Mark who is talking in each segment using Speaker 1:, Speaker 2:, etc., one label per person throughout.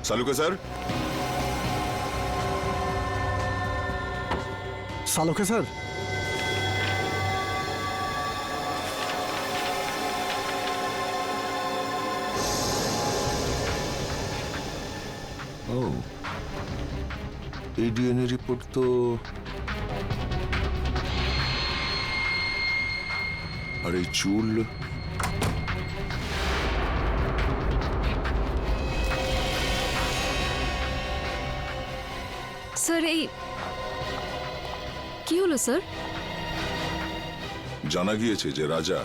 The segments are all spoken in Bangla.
Speaker 1: সালুকে স্যার।
Speaker 2: সালুকে স্যার।
Speaker 1: ও, এই ডিএনএ রিপোর্ট তো আর এই চুল
Speaker 3: স্যার এই কি হলো স্যার?
Speaker 1: জানা গিয়েছে যে রাজা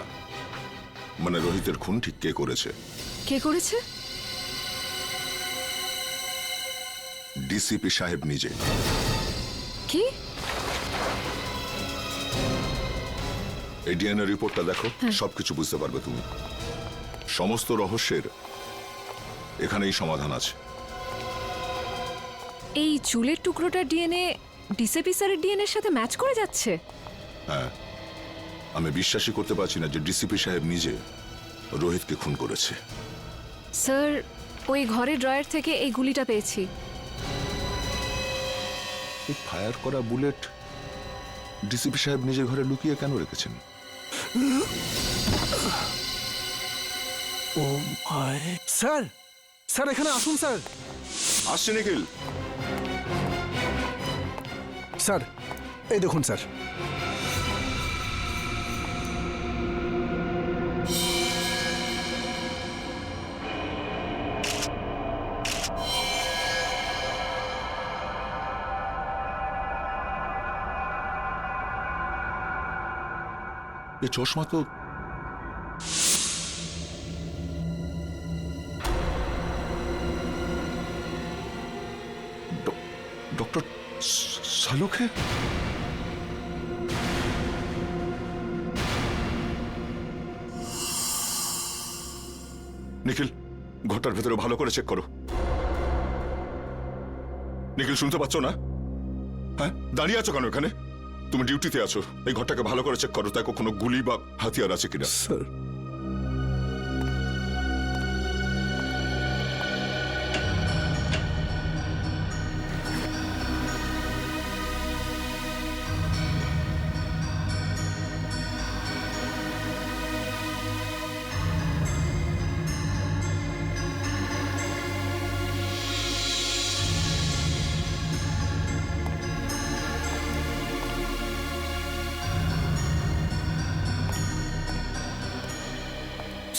Speaker 1: মানে রোহিতের খুন ঠিক কে করেছে।
Speaker 3: কে করেছে?
Speaker 1: ডিসিপি সাহেব নিজে।
Speaker 3: কি?
Speaker 1: এই ডিএনএ রিপোর্টটা দেখো, সবকিছু বুঝতে পারবে তুমি। সমস্ত রহস্যের এখানেই সমাধান আছে।
Speaker 3: এই চুলের টুকরোটার ডিএনএ ডিসিপি স্যারের ডিএনএর সাথে ম্যাচ করে যাচ্ছে?
Speaker 1: হ্যাঁ, আমি বিশ্বাসই করতে পারছি না যে ডিসিপি সাহেব নিজে রোহিতকে খুন করেছে।
Speaker 3: স্যার ওই ঘরের ড্রয়ার থেকে এই গুলিটা পেয়েছি।
Speaker 1: এই ফায়ার করা বুলেট ডিসিপি সাহেব নিজে ঘরে লুকিয়ে কেন রেখেছেন?
Speaker 2: ও মাই। স্যার, স্যার এখানে আসুন স্যার।
Speaker 1: আসছে নিখিল।
Speaker 2: স্যার এই দেখুন স্যার।
Speaker 1: এই চশমা তো ডক্টর সালুকে। নিখিল, ঘরটার ভেতরে ভালো করে চেক করো। নিখিল, শুনতে পাচ্ছ না? হ্যাঁ, দাঁড়িয়ে আছো কেন এখানে? তুমি ডিউটিতে আছো, এই ঘরটাকে ভালো করে চেক করো, তাই কোনো গুলি বা হাতিয়ার আছে কিনা।
Speaker 2: স্যার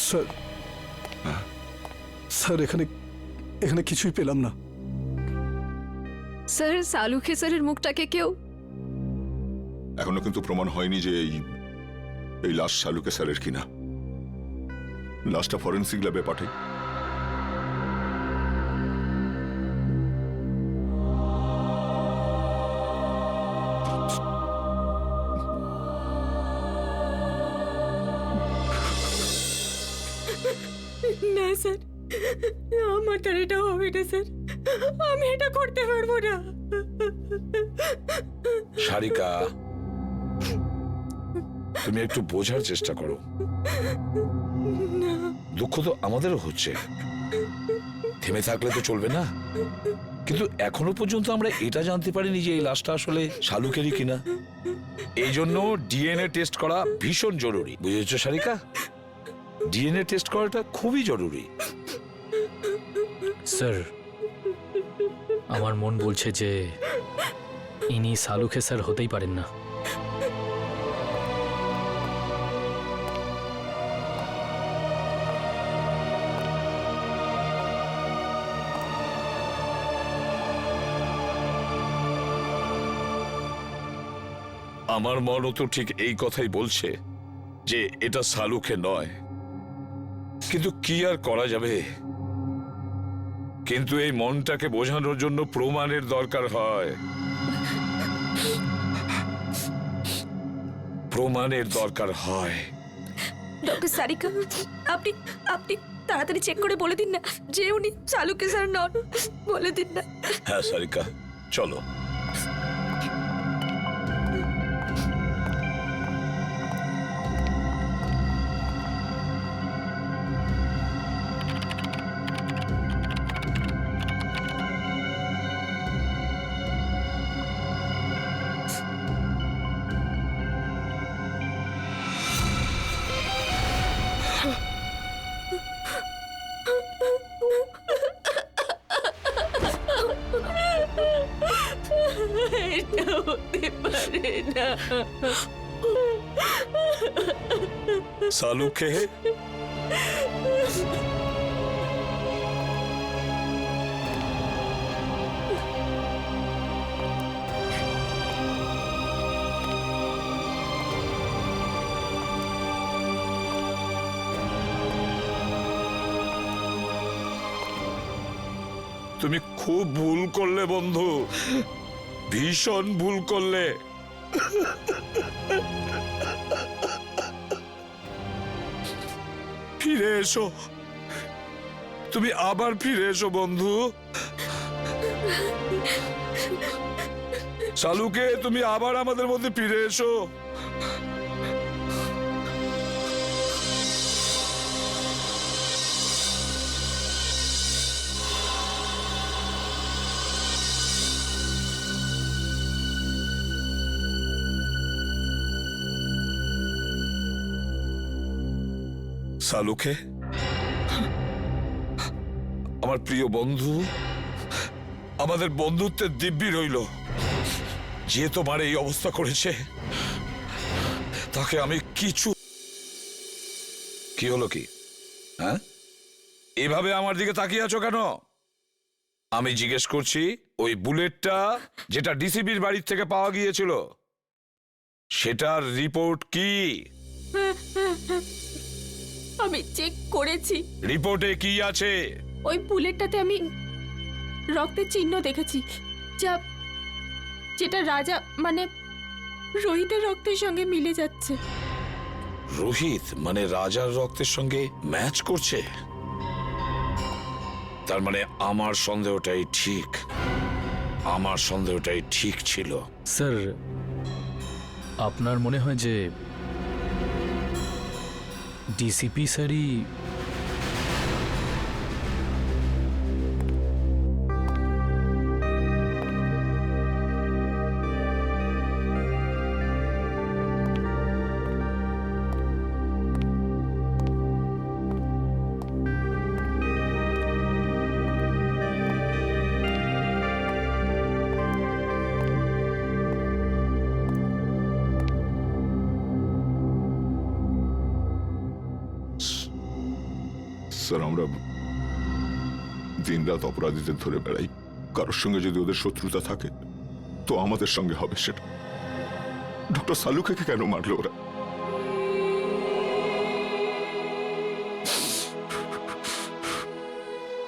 Speaker 2: স্যার, স্যার এখানে এখানে কিছুই পেলাম না।
Speaker 3: স্যার সালুকে স্যারের মুখটাকে কেউ
Speaker 1: এখনো কিন্তু প্রমাণ হয়নি যে এই লাশ সালুকে স্যারের কিনা। লাশটা ফরেন্সিক ল্যাবে পাঠাই।
Speaker 4: না স্যার, আমার দ্বারা এটা হবে না স্যার, আমি এটা করতে পারবো না।
Speaker 5: সারিকা, তুমি একটু বোঝার চেষ্টা করো। দুঃখ তো আমাদেরও হচ্ছে, থেমে থাকলে তো চলবে না। কিন্তু এখনো পর্যন্ত আমরা এটা জানতে পারিনি যে এই লাশটা আসলে শালুকেরই কিনা। এই জন্য ডিএনএ টেস্ট করা ভীষণ জরুরি, বুঝেছো সারিকা? ডিএনএ টেস্ট করাটা খুবই জরুরি।
Speaker 6: স্যার, আমার মন বলছে যে ইনি সালুকে স্যার হতেই পারেন না।
Speaker 5: আমার মনও তো ঠিক এই কথাই বলছে যে এটা সালুকে নয়, কিন্তু কি আর করা যাবে? কিন্তু এই মনটাকে বোঝানোর জন্য প্রমাণের দরকার হয়, প্রমাণের দরকার হয়।
Speaker 4: ডক্টর সারিকা, আপনি আপনি তাড়াতাড়ি চেক করে বলে দিন না যে উনি সালুকে স্যার নন। বলে দিন না।
Speaker 5: হ্যাঁ সারিকা, চলো।
Speaker 7: না।
Speaker 5: শালুকে তুমি খুব ভুল করলে বন্ধু, ভীষণ ভুল করলে। ফিরে এসো, তুমি আবার ফিরে এসো বন্ধু। শালুকে তুমি আবার আমাদের মধ্যে ফিরে এসো। শালুকে, আমার প্রিয় বন্ধু, আমাদের বন্ধুত্বের দিব্যি রইল। যে তোমার এই অবস্থা করেছে তাকে আমি কিছু। কি হলো কি? হ্যাঁ, এভাবে আমার দিকে তাকিয়ে আছো কেন? আমি জিজ্ঞেস করছি, ওই বুলেটটা যেটা ডিসিপির বাড়ির থেকে পাওয়া গিয়েছিল সেটার রিপোর্ট কি?
Speaker 7: আমি চেক করেছি,
Speaker 5: রিপোর্টে কি আছে?
Speaker 7: ওই বুলেটটাতে আমি রক্তের চিহ্ন দেখেছি, যেটা রাজা মানে রোহিতের রক্তের সঙ্গে মিলে যাচ্ছে।
Speaker 5: রোহিত মানে রাজার রক্তের সঙ্গে ম্যাচ করছে? তার মানে আমার সন্দেহটাই ঠিক, আমার সন্দেহটাই ঠিক ছিল।
Speaker 6: স্যার, আপনার মনে হয় যে ডিসিপি স্যারই
Speaker 1: স্যার, আমরা দিনরাত অপরাধীদের ধরে বেড়াই। কারোর সঙ্গে যদি ওদের শত্রুতা থাকে তো আমাদের সঙ্গে হবে সেটা। ডক্টর সালুকে কেন মারলো ওরা?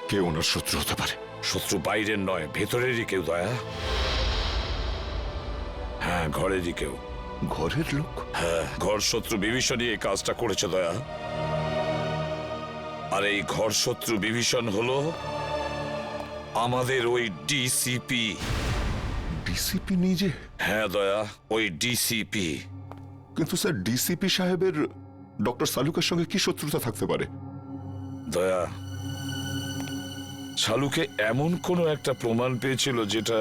Speaker 1: কে ওনার শত্রু হতে পারে?
Speaker 5: শত্রু বাইরের নয়, ভেতরেরই কেউ দয়া। হ্যাঁ, ঘরেরই কেউ।
Speaker 1: ঘরের লোক?
Speaker 5: হ্যাঁ, ঘর শত্রু বিভীষণই এই কাজটা করেছে দয়া। আর এই ঘর শত্রু বিভীষণ হলো আমাদের ওই ডিসিপি।
Speaker 1: ডিসিপি নিজে?
Speaker 5: হ্যাঁ দয়া, ওই ডিসিপি।
Speaker 1: কিন্তু স্যার, ডিসিপি সাহেবের ডক্টর সালুকের সঙ্গে কি শত্রুতা থাকতে পারে?
Speaker 5: দয়া, শালুকে এমন কোনো একটা প্রমাণ পেয়েছিল যেটা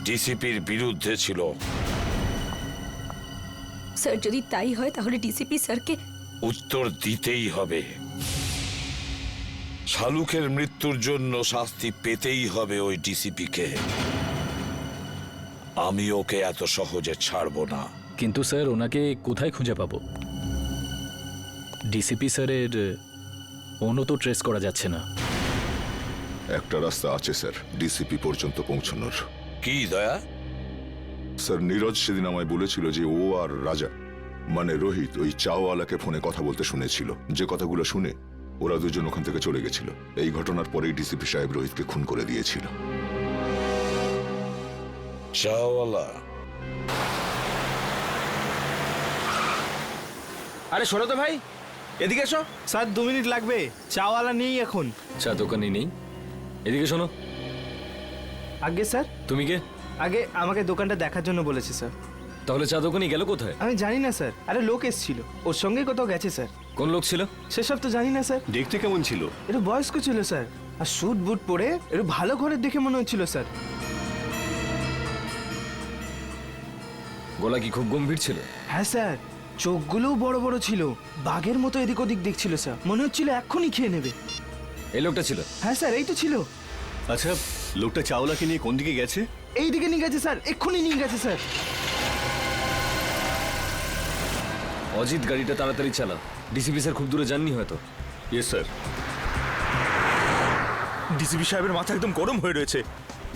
Speaker 5: ডিসিপির বিরুদ্ধে ছিল।
Speaker 4: স্যার, যদি তাই হয় তাহলে ডিসিপি স্যারকে
Speaker 5: উত্তর দিতেই হবে। শালুকের মৃত্যুর জন্য শাস্তি পেতেই হবে ওই ডিসিপিকে। আমি ওকে এত সহজে ছাড়বো না।
Speaker 6: কিন্তু স্যার, ওনাকে কোথায় খুঁজে পাবো? ডিসিপি স্যারের ফোনও তো ট্রেস করা যাচ্ছে না।
Speaker 1: একটা রাস্তা আছে স্যার ডিসিপি পর্যন্ত পৌঁছানোর।
Speaker 5: কি দয়া?
Speaker 1: স্যার, নীরজ সেদিন আমায় বলেছিল যে ও আর রাজা মানে রোহিত ওই চাওয়ালাকে ফোনে কথা বলতে শুনেছিল। যে কথাগুলো শুনে ওরা দুজন ওখান থেকে চলে গেছিল। এই ঘটনার পরেই ডিসিপি সাহেব রোহিতকে খুন করে দিয়েছিল।
Speaker 5: চাওয়ালা?
Speaker 2: আরে শোনো তো ভাই, এদিকে এসো। স্যার 2 মিনিট লাগবে, চাওয়ালা নেই এখন।
Speaker 6: চা দোকানে নেই? এদিকে শোনো।
Speaker 2: আগে স্যার?
Speaker 6: তুমি কে?
Speaker 2: আগে আমাকে দোকানটা দেখার জন্য বলেছে স্যার।
Speaker 6: তাহলে চা দোকানে গেল কোথায়?
Speaker 2: আমি জানি না স্যার। আরে লোক এসেছিল, ওর সঙ্গে কোথাও গেছে স্যার।
Speaker 6: কোন লোক ছিল?
Speaker 2: সেসব তো জানি না স্যার।
Speaker 8: দেখতে কেমন ছিল?
Speaker 2: একটু বয়স্ক ছিল স্যার, আর স্যুট বুট পরে একটু ভালো ঘরের দেখে মনে হচ্ছিল স্যার।
Speaker 6: গলা কি খুব গম্ভীর ছিল?
Speaker 2: হ্যাঁ স্যার, চোখগুলোও বড় বড় ছিল, বাঘের মতো এদিক ওদিক দেখছিল স্যার। মনে হচ্ছিল এক্ষুনি খেয়ে নেবে।
Speaker 6: এই লোকটা ছিল?
Speaker 2: হ্যাঁ স্যার, এই তো ছিল।
Speaker 8: আচ্ছা, লোকটা চাওলাকে নিয়ে কোন দিকে গেছে?
Speaker 2: এই দিকে নিয়ে গেছে স্যার, এক্ষুনি নিয়ে গেছে স্যার।
Speaker 8: অজিত গাড়িটা তাড়াতাড়ি চালা, ডিসিপি স্যার খুব দূরে যাননি হয়তো।
Speaker 9: Yes sir.
Speaker 2: ডিসিপি সাহেবের মাথা একদম গরম হয়ে রয়েছে।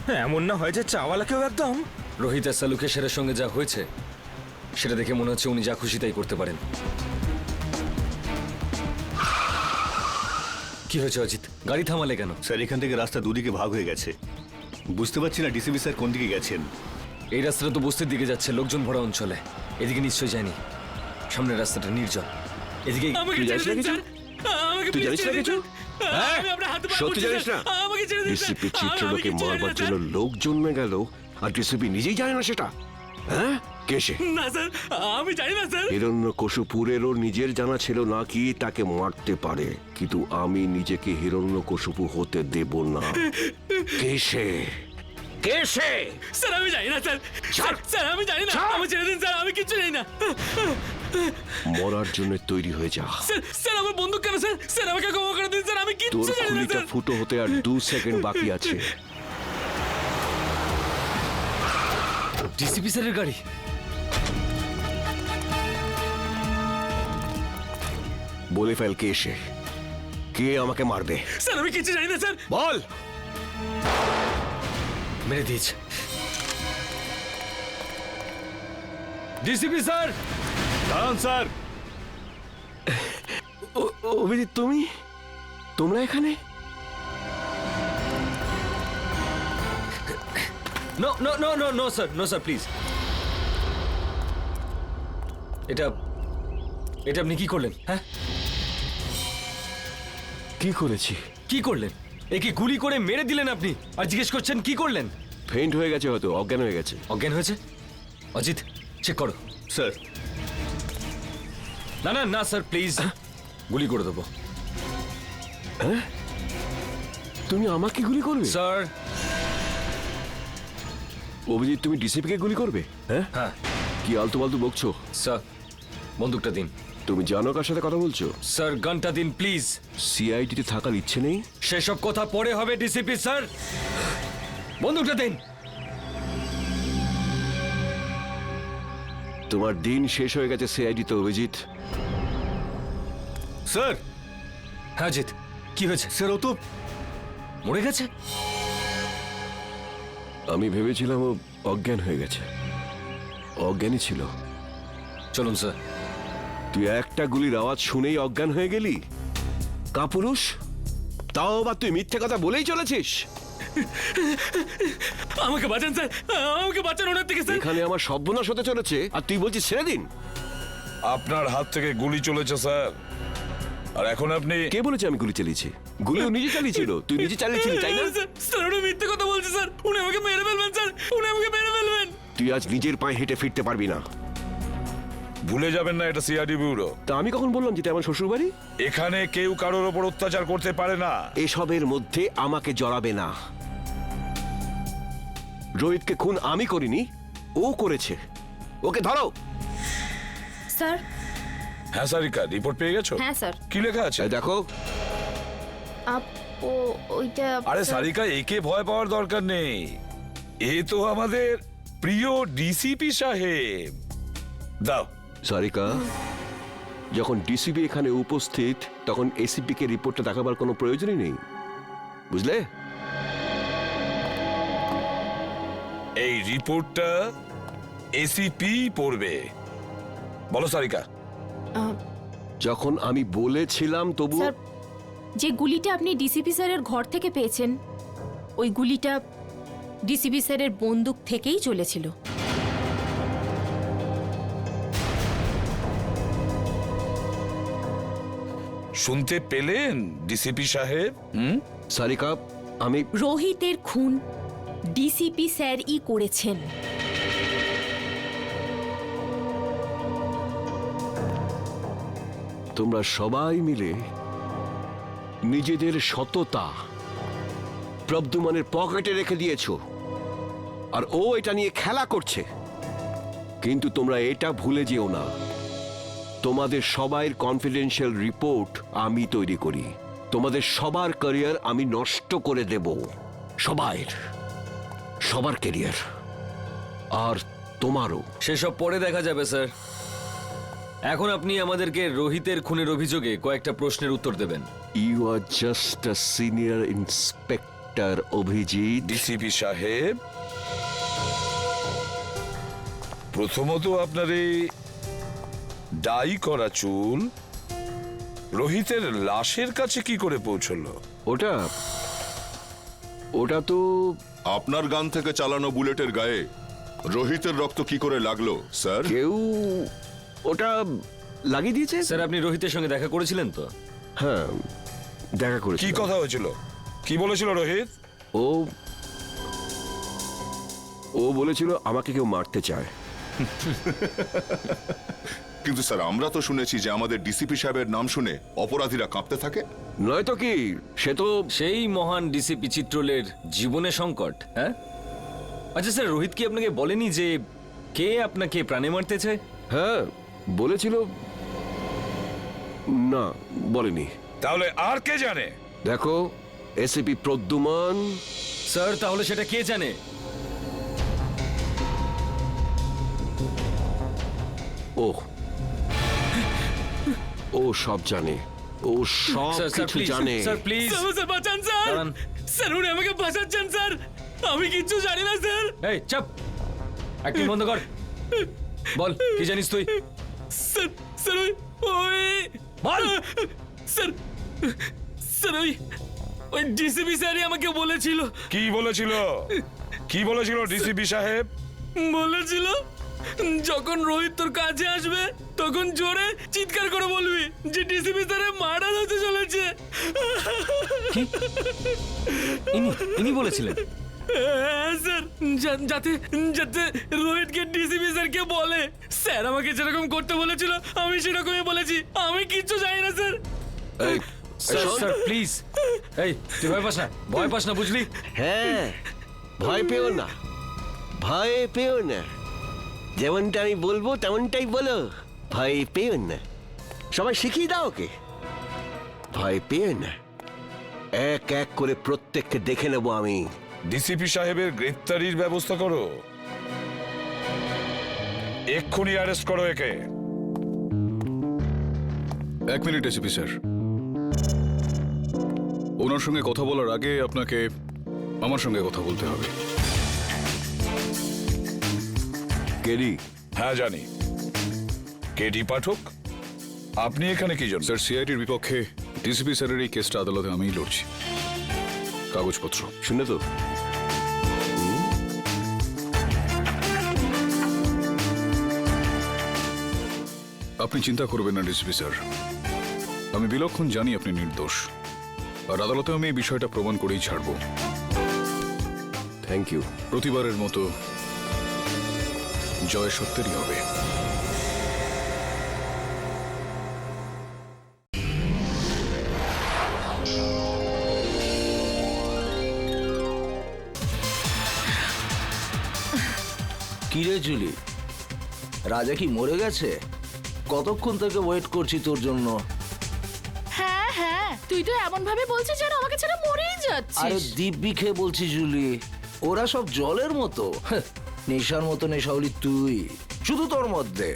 Speaker 2: হ্যাঁ, এমন না হয় যে চাওয়ালাকেও একদম।
Speaker 8: রোহিত আর সালুকে স্যারের সঙ্গে যা হয়েছে সেটা দেখে মনে হচ্ছে উনি যা খুশি তাই করতে পারেন। কি হয়েছে অজিত, গাড়ি থামালে কেন?
Speaker 9: স্যার এখান থেকে রাস্তা দুদিকে ভাগ হয়ে গেছে, বুঝতে পারছি না ডিসিপি স্যার কোন দিকে গেছেন।
Speaker 8: এই রাস্তাটা তো বস্তির দিকে যাচ্ছে, লোকজন ভরা অঞ্চলে। এদিকে নিশ্চয়ই যায়নি, সামনের রাস্তাটা নির্জন। এদিকে
Speaker 9: তুই জানিস না কিছু? তুই জানিস না কিছু? সত্যি জানিস না? ডিসিপি চিত্রলোকে মারবার জন্য লোক জন্মে গেল আর ডিসিপি নিজেই জানে না সেটা? হ্যাঁ, কে সে?
Speaker 10: না স্যার, আমি জানি না স্যার।
Speaker 9: হিরণ্যকশিপুরেরও নিজের জানা ছিল না কি তাকে মারতে পারে, কিন্তু আমি নিজেকে হিরণ্যকশিপু হতে দেব না। কে সে? কে সে?
Speaker 10: স্যার আমি জানি না স্যার। স্যার আমি জানি না, আমি ছেড়ে দিন স্যার, আমি কিচ্ছু জানি না।
Speaker 9: মরার জন্য তৈরি হয়ে যা।
Speaker 10: স্যার আমার বন্দুক কেন স্যার? স্যার আমাকে ক্ষমা করে দিন স্যার, আমি
Speaker 9: তোর
Speaker 10: কিচ্ছু জানি না
Speaker 9: খুলিটা
Speaker 10: স্যার।
Speaker 9: ফুটো হতে আর 2 সেকেন্ড বাকি আছে।
Speaker 8: ডিসিপি স্যারের গাড়ি।
Speaker 9: বলে ফেল কে সে, কে আমাকে মারবে?
Speaker 10: স্যার আমি কিচ্ছু জানি না স্যার।
Speaker 9: বল।
Speaker 8: মেরে দিয়েছে। DCP sir.
Speaker 9: দাঁড়ান স্যার। অভিজিৎ, তোমরা এখানে?
Speaker 8: No no no no no sir, no sir please. এটা আপনি কি করলেন? হ্যাঁ,
Speaker 9: কি করেছি?
Speaker 8: কি করলেন? একে গুলি করে মেরে দিলেন আপনি, আর জিজ্ঞেস করছেন কি করলেন?
Speaker 9: ফেইন্ট হয়ে গেছে, হয়তো অজ্ঞান হয়ে গেছে।
Speaker 8: অজ্ঞান হয়েছে? অজিত চেক করো।
Speaker 9: স্যার।
Speaker 8: না না না স্যার প্লিজ, গুলি করে দেবো।
Speaker 9: হ্যাঁ, তুমি আমাকে গুলি করবে?
Speaker 8: স্যার।
Speaker 9: অভিজিৎ, তুমি ডিসিপি কে গুলি করবে? হ্যাঁ
Speaker 8: হ্যাঁ
Speaker 9: কি আলতু ফালতু বকছো?
Speaker 8: স্যার, বন্দুকটা দিন।
Speaker 9: তুমি জানো কার সাথে কথা বলছো?
Speaker 8: স্যার গানটা দিন প্লিজ।
Speaker 9: সিআইডিতে থাকার ইচ্ছে নেই?
Speaker 8: সেসব কথা পরে হবে ডিসিপি স্যার, বন্দুকটা দিন।
Speaker 9: তোমার দিন শেষ হয়ে গেছে সিআইডিতে, অভিজিৎ। স্যার।
Speaker 8: হ্যাঁ অজিত, কি হয়েছে?
Speaker 9: স্যার, ও তো
Speaker 8: মরে গেছে।
Speaker 9: আমি ভেবেছিলাম ও অজ্ঞান হয়ে গেছে। অজ্ঞানই ছিল।
Speaker 8: চলুন স্যার।
Speaker 9: তুই একটা গুলির আওয়াজ শুনেই অজ্ঞান হয়ে গেলি? কাপুরুষ, তাও আবার তুই মিথ্যে কথা বলেই চলেছিস।
Speaker 10: আমাকে বাঁচান স্যার, আমাকে বাঁচান ওনার থেকে স্যার।
Speaker 9: এখানে আমার সর্বনাশ হতে চলেছে আর তুই বলছিস ছেড়ে দিন।
Speaker 5: আপনার হাত থেকে গুলি চলেছে স্যার, আর এখন আপনি...
Speaker 9: কে বলেছে আমি গুলি চালিয়েছি? গুলি ও নিজে চালিয়েছিল, তুই নিজে চালিয়েছিলি তাই না?
Speaker 10: স্যার উনি মিথ্যে কথা বলছে স্যার, উনি আমাকে মেরে ফেলবেন স্যার, উনি আমাকে মেরে ফেলবেন।
Speaker 9: তুই আজ নিজের পায়ে হেঁটে ফিরতে পারবি না।
Speaker 5: ভুলে যাবেন না এটা সিআইডি ব্যুরো।
Speaker 9: তা আমি কখন বললাম যেটা আমার শ্বশুর বাড়ি?
Speaker 5: এখানে কেউ কারোর ওপর অত্যাচার করতে পারে না।
Speaker 9: এসবের মধ্যে আমাকে জড়াবে না। রোহিতকে খুন আমি করিনি, ও করেছে। ওকে ধরো।
Speaker 4: স্যার।
Speaker 5: হ্যাঁ সারিকা, রিপোর্ট পেয়ে গেছো?
Speaker 4: হ্যাঁ স্যার।
Speaker 5: কি লেখা আছে
Speaker 9: এই দেখো।
Speaker 4: ওইটা
Speaker 5: আরে সারিকা, একে ভয় পাওয়ার দরকার নেই, এ তো আমাদের প্রিয় ডিসিপি সাহেব। দাও।
Speaker 9: সারিকা, যখন ডিসিপি এখানে উপস্থিত তখন এসিপি কে রিপোর্টটা দেখাবার কোনো প্রয়োজনই নেই, বুঝলে?
Speaker 5: এই রিপোর্টটা এসিপি পড়বে। বলো সারিকা।
Speaker 9: যখন আমি বলেছিলাম তবু
Speaker 7: স্যার, যে গুলিটা আপনি ডিসিপি স্যারের ঘর থেকে পেয়েছেন ওই গুলিটা ডিসিপি স্যারের বন্দুক থেকেই চলেছিল।
Speaker 5: শুনতে পেলেন ডিসিপি সাহেব?
Speaker 9: সারিকা, আমি
Speaker 7: রোহিতের খুন ডিসিপি স্যারই করেছেন।
Speaker 9: তোমরা সবাই মিলে নিজেদের সততা প্রদ্যুম্নের পকেটে রেখে দিয়েছো, আর ও এটা নিয়ে খেলা করছে। কিন্তু তোমরা এটা ভুলে যেও না, তোমাদের সবার কনফিডেন্সিয়াল রিপোর্ট আমি তৈরি করি। তোমাদের সবার ক্যারিয়ার আমি নষ্ট করে দেব, সবার ক্যারিয়ার, আর তোমারও।
Speaker 8: সেসব পরে দেখা যাবে স্যার, এখন আপনি আমাদেরকে রোহিতের খুনের অভিযোগে কয়েকটা প্রশ্নের উত্তর দেবেন।
Speaker 9: You are just a senior inspector Abhijit.
Speaker 5: DCP সাহেব, প্রথমত আপনার এই ডাই করা চুল রোহিতের লাশের কাছে কি করে পৌঁছলো?
Speaker 9: ওটা ওটা তো
Speaker 1: আপনার গান থেকে চালানো বুলেটের গায়ে রোহিতের রক্ত কি করে লাগলো স্যার?
Speaker 9: কেউ ওটা লাগিয়ে দিয়েছে।
Speaker 8: স্যার, আপনি রোহিতের সঙ্গে দেখা করেছিলেন তো?
Speaker 9: হ্যাঁ, দেখা করেছি।
Speaker 5: কি কথা হয়েছিল? কি বলেছিল রোহিত?
Speaker 9: ও ও বলেছিল আমাকে কেউ মারতে চায়।
Speaker 1: কিন্তু স্যার আমরা তো শুনেছি যে আমাদের ডিসিপি সাহেবের নাম শুনে অপরাধীরা কাঁপতে থাকে।
Speaker 9: নয়তো কি, সে তো
Speaker 8: সেই মহান ডিসিপি চিত্রলের জীবনে সংকট। হ্যাঁ, আচ্ছা স্যার, রোহিত কি আপনাকে বলেনি যে কে আপনাকে প্রাণে মারতে চায়?
Speaker 9: হ্যাঁ বলেছিল। না, বলেনি।
Speaker 5: তাহলে আর কে জানে?
Speaker 9: দেখো, এসিপি প্রদ্যুমান।
Speaker 8: স্যার, তাহলে সেটা কে জানে?
Speaker 9: ও ও সব জানে, ও সব
Speaker 8: স্যার, স্যার,
Speaker 9: কিছু
Speaker 8: প্লিজ,
Speaker 9: জানে।
Speaker 8: স্যার প্লিজ
Speaker 10: স্যার বাঁচান স্যার,
Speaker 8: দাঁড়ান।
Speaker 10: স্যার উনি আমাকে বাঁচাচ্ছেন স্যার, আমি কিচ্ছু জানি না স্যার।
Speaker 8: এই চাপ, অ্যাক্টিং বন্ধ কর। বল, কি জানিস তুই?
Speaker 10: স্যার স্যার ওই ওই
Speaker 8: বল।
Speaker 10: স্যার স্যার ওই ডিসিপি স্যারই আমাকে বলেছিল।
Speaker 5: কি বলেছিল? কি বলেছিল ডিসিপি সাহেব?
Speaker 10: বলেছিল যখন রোহিত তোর কাছে আসবে তখন জোরে চিৎকার করে বলবি যে ডিসিপি স্যারের মার্ডার হতে চলেছে।
Speaker 8: ইনি বলেছিলেন?
Speaker 10: হ্যাঁ, স্যার, যাতে যাতে রোহিতকে ডিসিপি স্যারকে বলে। স্যার আমাকে যেরকম করতে বলেছিল আমি সেরকমই বলেছি, আমি কিচ্ছু জানি না স্যার।
Speaker 9: এই,
Speaker 8: স্যার,
Speaker 9: শোন।
Speaker 8: Sir please. এই, তুই ভয় পাস না, ভয় পাস না, বুঝলি?
Speaker 9: হ্যাঁ, ভয় পেও না, ভয় পেও না। যেমনটা আমি বলবো তেমনটাই বলো, ভয় পেও না। সবাই শিখিয়ে দাও ওকে, ভয় পেও না। এক এক করে প্রত্যেককে দেখে নেবো আমি।
Speaker 5: ডিসিপি সাহেবের গ্রেফতারির ব্যবস্থা করো, এক্ষুনি অ্যারেস্ট করো একে।
Speaker 11: এক মিনিট এসিপি স্যার, ওনার সঙ্গে কথা বলার আগে আপনাকে আমার সঙ্গে কথা বলতে হবে।
Speaker 9: কেডি?
Speaker 5: হ্যাঁ জানি, কেডি পাঠক। আপনি এখানে কি জন্য?
Speaker 11: স্যার, সিআইডির বিপক্ষে ডিসিপি স্যারের এই কেসটা আদালতে আমিই লড়ছি। কাগজপত্র
Speaker 9: শুনে তো?
Speaker 11: আপনি চিন্তা করবেন না ডিসিপি স্যার, আমি বিলক্ষণ জানি আপনি নির্দোষ, আর আদালতে আমি এই বিষয়টা প্রমাণ করেই ছাড়ব।
Speaker 9: Thank you.
Speaker 11: প্রতিবারের মতো জয় সত্যেরই হবে।
Speaker 12: কিরে জুলি, রাজা কি মরে গেছে? কতক্ষণ থেকে ওয়েট করছি তোর জন্য।
Speaker 7: হ্যাঁ হ্যাঁ, তুই তো এমন ভাবে বলছিস যেন আমাকে ছেড়ে মরেই
Speaker 12: আরে
Speaker 7: যাচ্ছিস।
Speaker 12: দিব্যি খেয়ে বলছি জুলি, ওরা সব জলের মতো। নেশার মতো নেশা হলি তুই, শুধু তোর মধ্যে।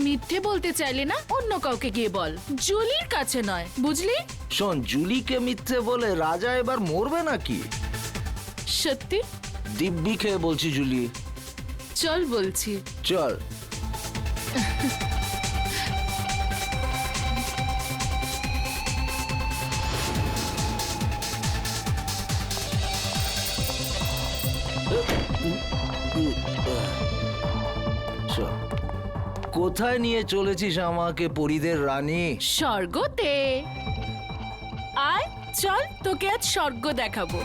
Speaker 7: মিথ্যে বলতে চাইলে না অন্য কাউকে গিয়ে বল, জুলির কাছে নয়, বুঝলি?
Speaker 12: শোন, জুলিকে মিথ্যে বলে রাজা এবার মরবে নাকি?
Speaker 7: সত্যি?
Speaker 12: দিব্যি খেয়ে বলছি জুলি।
Speaker 7: চল বলছি।
Speaker 12: চল। কোথায় নিয়ে চলেছিস আমাকে, পরীদের রানী?
Speaker 7: স্বর্গতে। আয় চল, তোকে আজ স্বর্গ দেখাবো।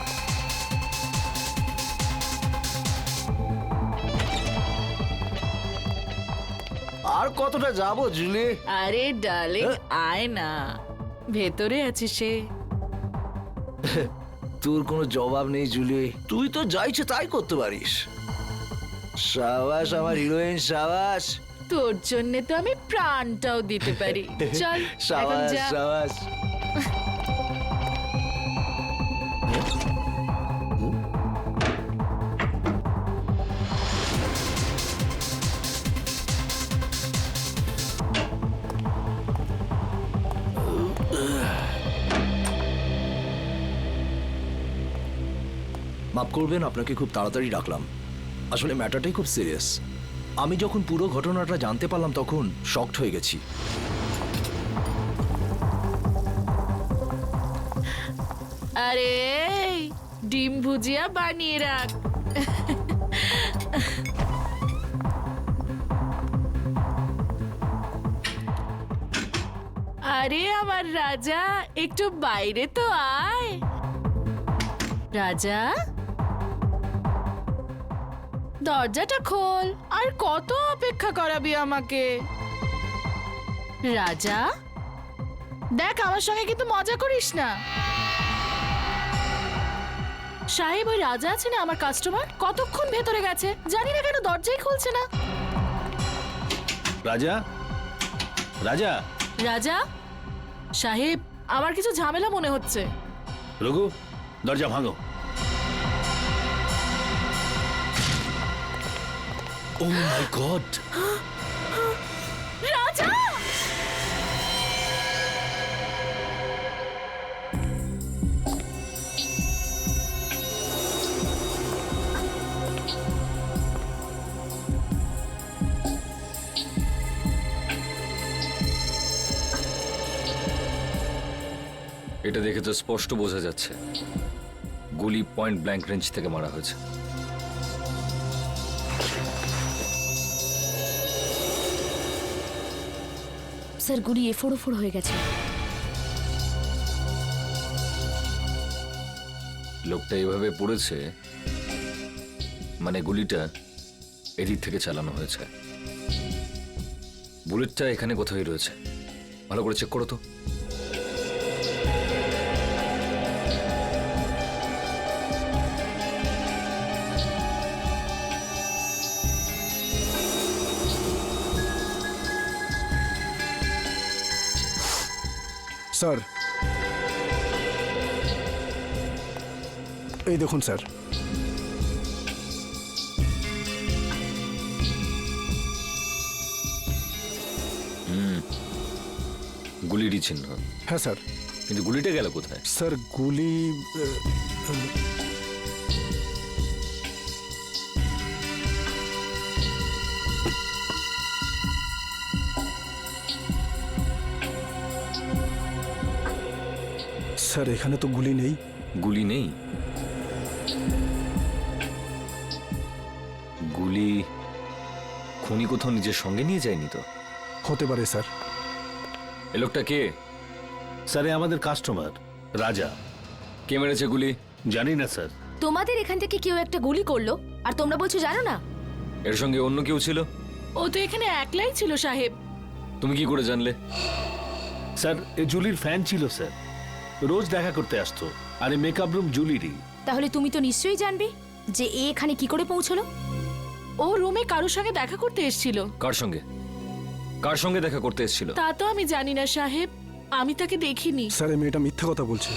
Speaker 12: আর কতটা যাবো জুলি?
Speaker 7: আরে ডার্লিং, আয় না, ভেতরে আছে সে।
Speaker 12: তোর কোনো জবাব নেই জুলি, তুই তো যা ইচ্ছে তাই করতে পারিস। সাবাস আমার হিরোইন, সাবাস।
Speaker 7: তোর জন্য তো আমি প্রাণটাও দিতে পারি। চল এখন
Speaker 12: সাবাস
Speaker 7: যা।
Speaker 12: সাবাস। মাফ করবেন, আপনাকে খুব তাড়াতাড়ি ডাকলাম। আসলে ম্যাটারটাই খুব সিরিয়াস। আমি যখন পুরো ঘটনাটা জানতে পারলাম তখন শকড হয়ে গেছি।
Speaker 7: আরে ডিম ভুজিয়া বানিয়ে রাখ। আরে আমার রাজা, একটু বাইরে তো আয়। রাজা, দরজাটা খোল। আর কত অপেক্ষা করাবি আমাকে? রাজা, দেখ আমার সঙ্গে কিন্তু মজা করিস না। সাহেব, ওই রাজা আছে না আমার কাস্টমার, কতক্ষণ ভেতরে গেছে, জানি না কেন দরজাই খুলছে না।
Speaker 12: রাজা, রাজা,
Speaker 7: রাজা সাহেব, আমার কিছু ঝামেলা মনে হচ্ছে।
Speaker 12: রঘু, দরজা ভাঙো। ও মাই গড!
Speaker 7: রাজা!
Speaker 8: এটা দেখে তো স্পষ্ট বোঝা যাচ্ছে গুলি পয়েন্ট ব্ল্যাঙ্ক রেঞ্জ থেকে মারা হয়েছে।
Speaker 4: স্যার, গুলি এফোড় হয়ে গেছে।
Speaker 8: লোকটা এভাবে পড়েছে মানে গুলিটা এদিক থেকে চালানো হয়েছে। বুলেটটা এখানে কোথায় রয়েছে, ভালো করে চেক করো তো।
Speaker 13: স্যার, এই দেখুন স্যার।
Speaker 8: গুলিরই চিহ্ন।
Speaker 13: হ্যাঁ স্যার।
Speaker 8: কিন্তু গুলিটা গেল কোথায়?
Speaker 13: স্যার, গুলি স্যার, এখানে তো গুলি নেই।
Speaker 8: গুলি নেই? গুলি খুনি কোথাও নিজের সঙ্গে নিয়ে যায়নি তো?
Speaker 13: হতে পারে স্যার।
Speaker 8: এ লোকটা কে?
Speaker 12: স্যার, আমাদের কাস্টমার রাজা।
Speaker 8: কে মেরেছে গুলি?
Speaker 12: জানি না স্যার।
Speaker 4: তোমাদের এখান থেকে কেউ একটা গুলি করলো আর তোমরা বলছো জানো না?
Speaker 8: এর সঙ্গে অন্য কেউ ছিল?
Speaker 7: ও তো এখানে একলাই ছিল সাহেব।
Speaker 8: তুমি কি করে জানলে?
Speaker 12: স্যার, এ জুলির ফ্যান ছিল স্যার, রোজ দেখা করতে আসতো। আর এই মেকআপ রুম জুলিরই।
Speaker 4: তাহলে তুমি তো নিশ্চয়ই জানবে যে এ এখানে কি করে পৌঁছলো।
Speaker 7: ও রুমে কারোর সঙ্গে দেখা করতে এসেছিল।
Speaker 8: কার সঙ্গে? কার সঙ্গে দেখা করতে এসেছিল?
Speaker 7: তা তো আমি জানি না সাহেব, আমি তাকে দেখিনি।
Speaker 13: স্যার, এই মেয়েটা মিথ্যে কথা বলছে।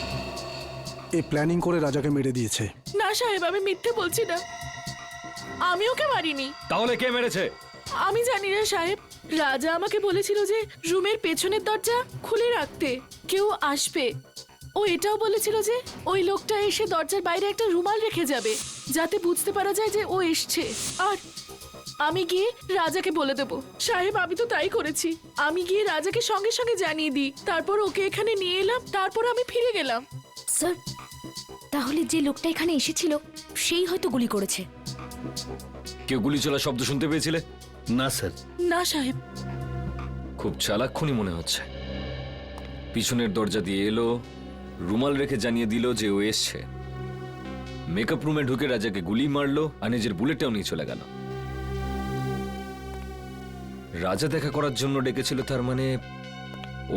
Speaker 13: এ প্ল্যানিং করে রাজাকে মেরে দিয়েছে।
Speaker 7: না সাহেব, আমি মিথ্যে বলছি না, আমি ওকে মারিনি।
Speaker 8: তাহলে কে মেরেছে?
Speaker 7: আমি জানি না সাহেব, রাজা আমাকে বলেছিল যে রুমের পেছনের দরজা খুলে রাখতে, কেউ আসবে। ও এটাও বলেছিল যে ওই লোকটা এসে দরজার বাইরে একটা রুমাল রেখে যাবে, যাতে বুঝতে পারা যায় যে ও এসছে। আর আমি গিয়ে রাজাকে বলে দেব। সাহেব, আমি তো তাই করেছি। আমি গিয়ে রাজাকে সঙ্গে সঙ্গে জানিয়ে দিই, তারপর ওকে এখানে নিয়ে এলাম, তারপর আমি ফিরে গেলাম।
Speaker 4: স্যার, তাহলে যে লোকটা এখানে এসেছিল সেই হয়তো গুলি করেছে।
Speaker 8: কেউ গুলি চলার শব্দ শুনতে পেয়েছিলে?
Speaker 12: না স্যার।
Speaker 7: না সাহেব।
Speaker 8: খুব চালাক খুনি মনে হচ্ছে। পিছনের দরজা দিয়ে এলো, রুমাল রেখে জানিয়ে দিল যে ও এসছে, মেকআপ রুমে ঢুকে রাজাকে গুলি মারলো আর নিজের বুলেটটাও নিয়ে চলে গেল। রাজা দেখা করার জন্য ডেকেছিল, তার মানে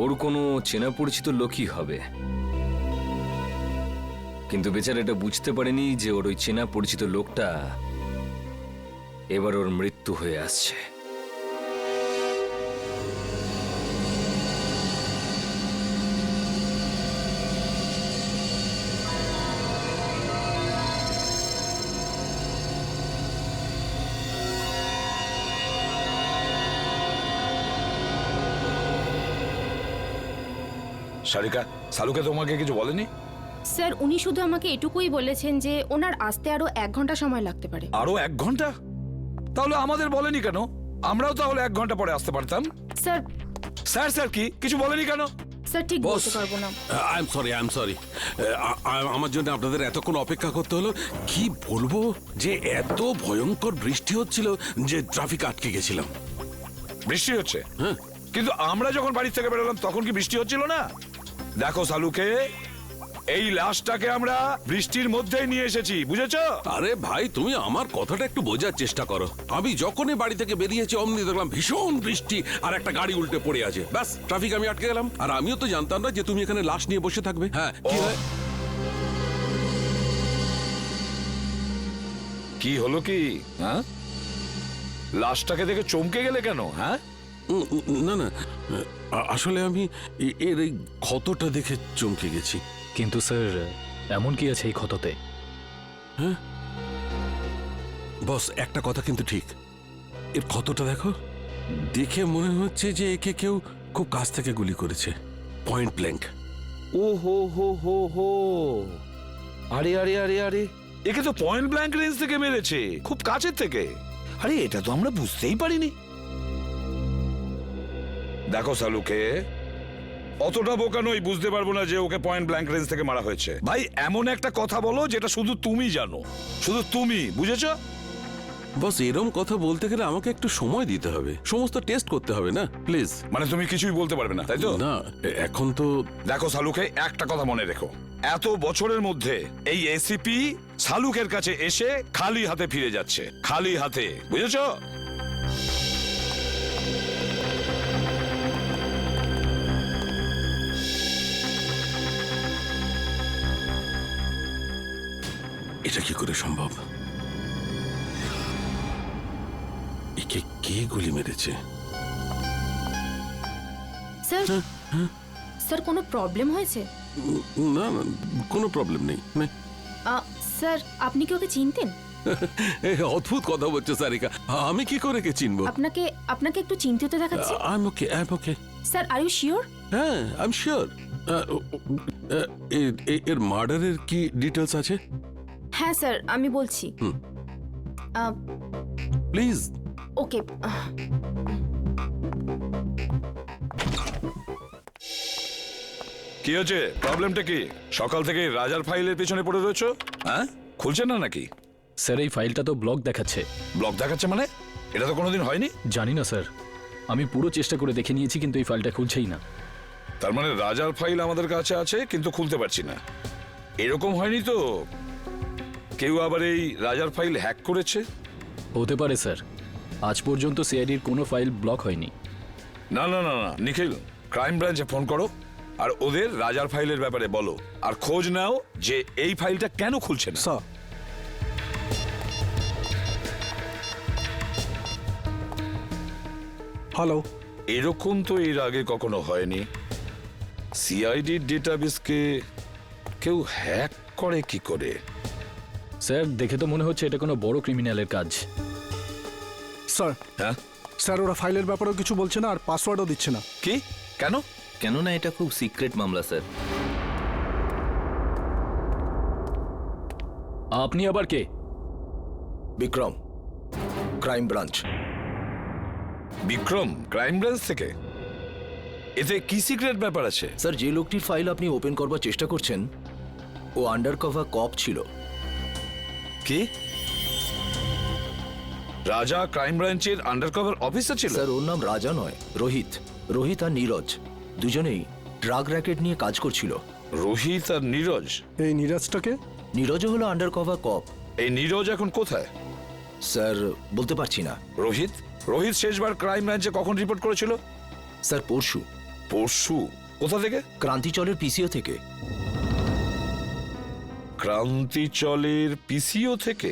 Speaker 8: ওর কোনো চেনা পরিচিত লোকই হবে। কিন্তু বেচারা এটা বুঝতে পারেনি যে ওর ওই চেনা পরিচিত লোকটা এবার ওর মৃত্যু হয়ে আসছে।
Speaker 5: সারিকা, সালুকে তোমাকে কিছু বলেনি?
Speaker 4: স্যার উনি শুধু আমাকে এটুকুই বলেছেন যে ওনার আসতে আরো 1 ঘন্টা সময় লাগতে পারে।
Speaker 5: আরো 1 ঘন্টা? তাহলে আমাদের বলেনি কেন? আমরাও তাহলে 1 ঘন্টা পরে আসতে পারতাম।
Speaker 4: স্যার
Speaker 5: স্যার স্যার কি কিছু বলেনি কেন?
Speaker 4: স্যার ঠিক বলতে পারবো না।
Speaker 14: আই এম সরি আমার জন্য আপনাদের এতক্ষণ অপেক্ষা করতে হলো। কি বলবো যে এত ভয়ঙ্কর বৃষ্টি হচ্ছিল যে ট্রাফিক আটকে গেছিলাম।
Speaker 5: বৃষ্টি হচ্ছে? কিন্তু আমরা যখন বাড়ি থেকে বেরোলাম তখন কি বৃষ্টি হচ্ছিল না? দেখো সালুকে, এই লাশটাকে আমরা বৃষ্টির মধ্যেই নিয়ে এসেছি, বুঝেছো?
Speaker 14: আরে ভাই তুমি আমার কথাটা একটু বোঝার চেষ্টা করো। আমি যখনই বাড়ি থেকে বেরিয়েছি অমনি দেখলাম ভীষণ বৃষ্টি আর একটা গাড়ি উল্টে পড়ে আছে। ব্যাস ট্রাফিক আমি আটকে গেলাম। আর আমিও তো জানতাম না যে তুমি এখানে লাশ নিয়ে বসে থাকবে। হ্যাঁ কি হয়?
Speaker 5: কি হলো কি? হ্যাঁ, লাশটাকে দেখে চমকে গেলে কেন? হ্যাঁ
Speaker 14: না না, আসলে আমি এর এই ক্ষতটা দেখে চমকে গেছি।
Speaker 6: কিন্তু স্যার এমন কি আছে এই ক্ষততে?
Speaker 14: হ্যাঁ বস, একটা কথা কিন্তু ঠিক, এর ক্ষতটা দেখো, দেখে মনে হচ্ছে যে একে কেউ খুব কাছ থেকে গুলি করেছে, পয়েন্ট ব্ল্যাঙ্ক।
Speaker 5: ও হো হো হো হো, আরে আরে আরে আরে, একে তো পয়েন্ট ব্ল্যাঙ্ক রেঞ্জ থেকে মেরেছে, খুব কাছের থেকে। আরে এটা তো আমরা বুঝতেই পারিনি। দেখো সালুকে, অতটা বোকা নই, বুঝতে পারবো না যে ওকে পয়েন্ট ব্ল্যাঙ্ক রেঞ্জ থেকে মারা হয়েছে। ভাই এমন একটা কথা বলো যেটা শুধু তুমি জানো, শুধু তুমি, বুঝেছো?
Speaker 14: বস এরকম কথা বলতে গেলে আমাকে একটু সময় দিতে হবে, সমস্ত টেস্ট করতে হবে না, প্লিজ।
Speaker 5: মানে তুমি কিছুই বলতে পারবে না, তাই তো?
Speaker 14: না এখন তো।
Speaker 5: দেখো সালুকে, একটা কথা মনে রেখো, এত বছরের মধ্যে এই এসিপি সালুকের কাছে এসে খালি হাতে ফিরে যাচ্ছে, খালি হাতে, বুঝেছো?
Speaker 14: এটা কি করে সম্ভব? একে কে গুলি মেরেছে?
Speaker 4: স্যার স্যার কোনো প্রবলেম হয়েছে?
Speaker 14: না না, কোনো প্রবলেম নেই।
Speaker 4: স্যার আপনি কি ওকে চিনতেন?
Speaker 14: অদ্ভুত কথা বলছো সারিকা, আমি কি করে কে চিনবো?
Speaker 4: আপনাকে আপনাকে একটু চিন্তিত দেখাচ্ছে।
Speaker 14: I am okay.
Speaker 4: Sir are you sure?
Speaker 14: হ্যাঁ আই এম শিওর। এর মার্ডারের কি ডিটেলস আছে?
Speaker 4: হ্যাঁ স্যার আমি বলছি,
Speaker 14: প্লিজ।
Speaker 4: ওকে
Speaker 5: কি হচ্ছে? প্রবলেমটা কি? সকাল থেকে রাজার ফাইলের পেছনে পড়ে রয়েছো? হ্যাঁ, খুলছে না নাকি?
Speaker 6: স্যার এই ফাইলটা তো ব্লক দেখাচ্ছে।
Speaker 5: ব্লক দেখাচ্ছে মানে? এটা তো কোনোদিন হয়নি।
Speaker 6: জানি না স্যার, আমি পুরো চেষ্টা করে দেখে নিয়েছি কিন্তু এই ফাইলটা খুলছেই না।
Speaker 5: তার মানে রাজার ফাইল আমাদের কাছে আছে কিন্তু খুলতে পারছি না। এরকম হয়নি তো কেউ আবার এই রাজার ফাইল হ্যাক করেছে?
Speaker 6: হতে পারে স্যার, আজ পর্যন্ত সিআইডির কোনো ফাইল ব্লক হয়নি।
Speaker 5: না না না না, নিখিল ক্রাইম ব্রাঞ্চে ফোন করো আর ওদের রাজার ফাইলের ব্যাপারে বলো, আর খোঁজ নাও যে এই ফাইলটা কেন খুলছে না।
Speaker 13: Sir hello.
Speaker 5: এরকম তো এর আগে কখনো হয়নি। সিআইডির ডেটাবেসকে কেউ হ্যাক করে কি করে?
Speaker 6: স্যার দেখে তো মনে হচ্ছে এটা কোনো বড় ক্রিমিনালের কাজ।
Speaker 13: স্যার
Speaker 5: হ্যাঁ
Speaker 13: স্যার, ওরা ফাইলের ব্যাপারেও কিছু বলছে না আর পাসওয়ার্ডও দিচ্ছে না।
Speaker 5: কি? কেন?
Speaker 12: কেননা এটা খুব সিক্রেট মামলা স্যার।
Speaker 6: আপনি আবার কে?
Speaker 12: Vikram, crime branch.
Speaker 5: Vikram crime branch থেকে? এতে কি সিক্রেট ব্যাপার আছে?
Speaker 12: স্যার যে লোকটির ফাইল আপনি ওপেন করবার চেষ্টা করছেন ও আন্ডার কভার কপ ছিল।
Speaker 5: কি? রাজা ক্রাইম ব্রাঞ্চের আন্ডারকভার অফিসার ছিল?
Speaker 12: স্যার ওর নাম রাজা নয়, রোহিত। রোহিত আর নীরজ দুজনেই ড্রাগ র্যাকেট নিয়ে কাজ করছিল।
Speaker 5: রোহিত আর নীরজ?
Speaker 13: এই নীরজটাকে?
Speaker 12: নীরজও হলো আন্ডার কভার কপ।
Speaker 5: এই নীরজ এখন কোথায়?
Speaker 12: স্যার বলতে পারছি না।
Speaker 5: রোহিত? রোহিত শেষবার ক্রাইম ব্রাঞ্চে কখন রিপোর্ট করেছিল?
Speaker 12: স্যার পরশু।
Speaker 5: পরশু? কোথা থেকে?
Speaker 12: ক্রান্তিচলের পিসিও থেকে।
Speaker 5: ক্রান্তিচলের পিসিও থেকে?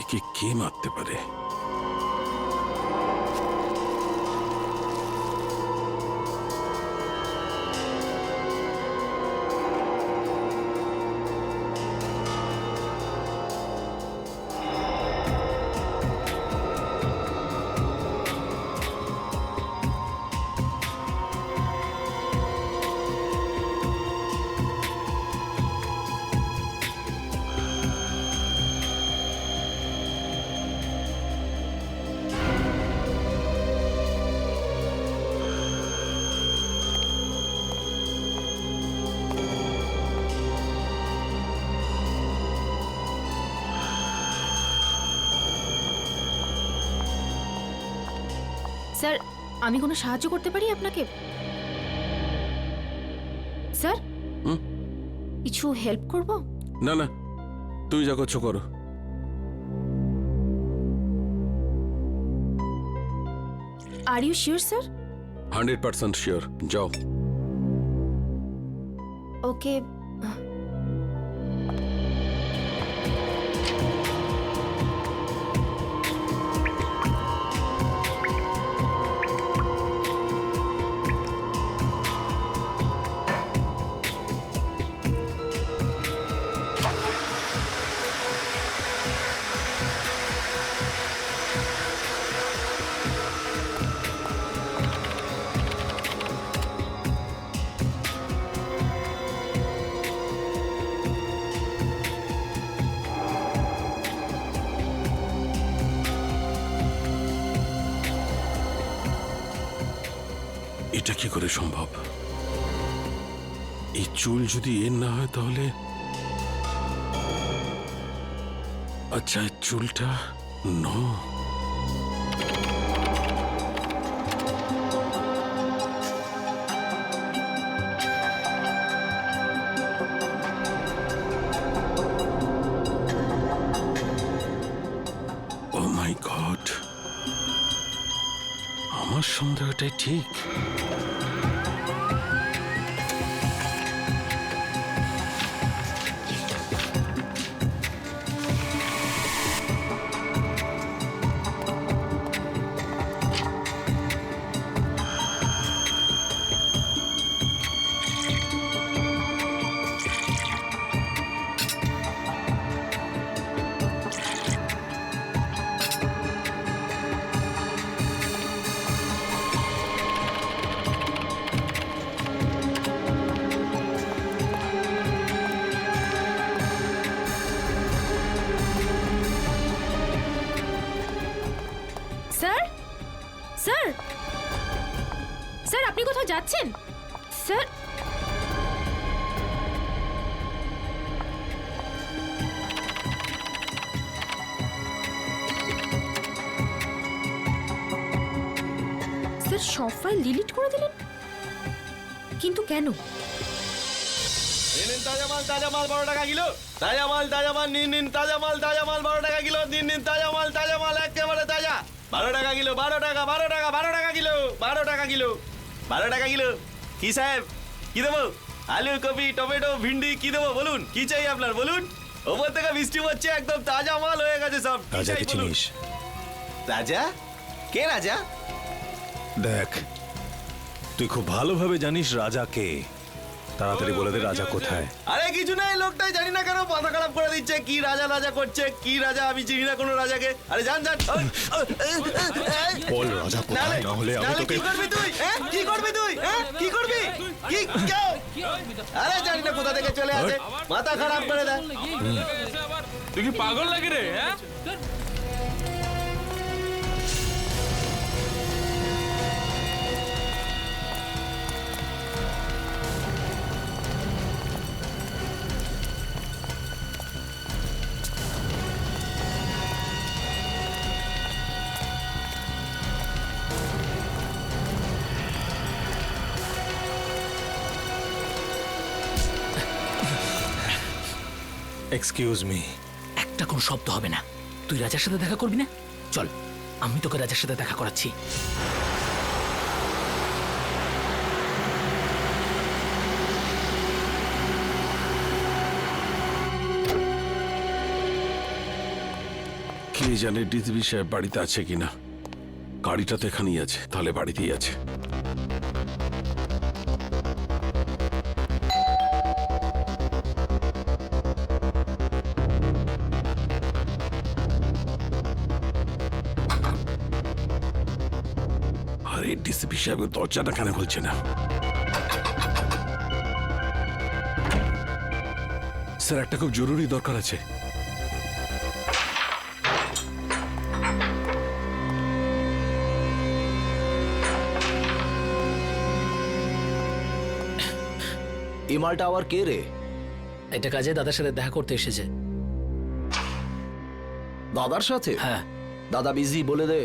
Speaker 14: একে কে মারতে পারে?
Speaker 4: স্যার আমি কোনো সাহায্য করতে পারি আপনাকে স্যার কিছু হেল্প করব?
Speaker 14: না না, তুমি যা করছো করো।
Speaker 4: আর ইউ শিওর স্যার?
Speaker 14: 100% শিওর, যাও।
Speaker 4: ওকে।
Speaker 14: এটা কি করে সম্ভব? এই চুল যদি এর না হয় তাহলে আচ্ছা, এই চুলটা নো। ও মাই গড, আমার সন্দেহটাই ঠিক।
Speaker 4: স্যার স্যার স্যার আপনি কোথাও যাচ্ছেন স্যার? স্যার সব ফাইল ডিলিট করে দিলেন, কিন্তু কেন?
Speaker 2: তাজা মাল 12 টাকা কিলো। তাজা মাল নিন তাজা মাল 12 টাকা কিলো। নিন তাজা মাল একেবারে তাজা। 12 টাকা কিলো, 12 টাকা কিলো, 12 টাকা কিলো, 12 টাকা কিলো। কি সাহেব কি দেবো? আলু, কপি, টমেটো, ভিন্ডি কি দেবো বলুন? কি চাই আপনার বলুন? ওপর থেকে বৃষ্টি পড়ছে, একদম তাজা মাল হয়ে গেছে সব।
Speaker 15: রাজাকে চিনিস?
Speaker 2: রাজা? কে রাজা?
Speaker 15: দেখ, তুই খুব ভালোভাবে জানিস রাজা কে। তাড়াতাড়ি বলে দে রাজা কোথায়।
Speaker 2: আরে কিছু নাই, লোকটাই জানি না কেন মাথা খারাপ করে দিচ্ছে। কি রাজা করছে, কি রাজা? আমি চিনি না কোনো রাজাকে। আরে যান।
Speaker 15: বল রাজা কোথায়, না হলে আমি তোকে।
Speaker 2: কি করবি তুই? কি করবি তুই? কি করবি? কি কেউ? আরে জানি না কোথা থেকে চলে আসে, মাথা খারাপ করে দেয়।
Speaker 10: তুই কি পাগল লাগে রে? হ্যাঁ,
Speaker 15: এক্সকিউজ মি।
Speaker 6: একটা কোনো শব্দ হবে না। তুই রাজার সাথে দেখা করবি না? চল, আমি তোকে রাজার সাথে দেখা করাচ্ছি।
Speaker 14: কে জানে ডিসিপি সাহেব বাড়িতে আছে কিনা। গাড়িটা তো এখানেই আছে, তাহলে বাড়িতেই আছে। আরে ডিসিপি সাহেব দরজাটা কেন খুলছে না? স্যার, একটা খুব জরুরি দরকার আছে।
Speaker 12: এই মালটা আবার কে রে?
Speaker 6: এটা কাজে দাদার সাথে দেখা করতে এসেছে।
Speaker 12: দাদার সাথে?
Speaker 6: হ্যাঁ।
Speaker 12: দাদা বিজি, বলে দে।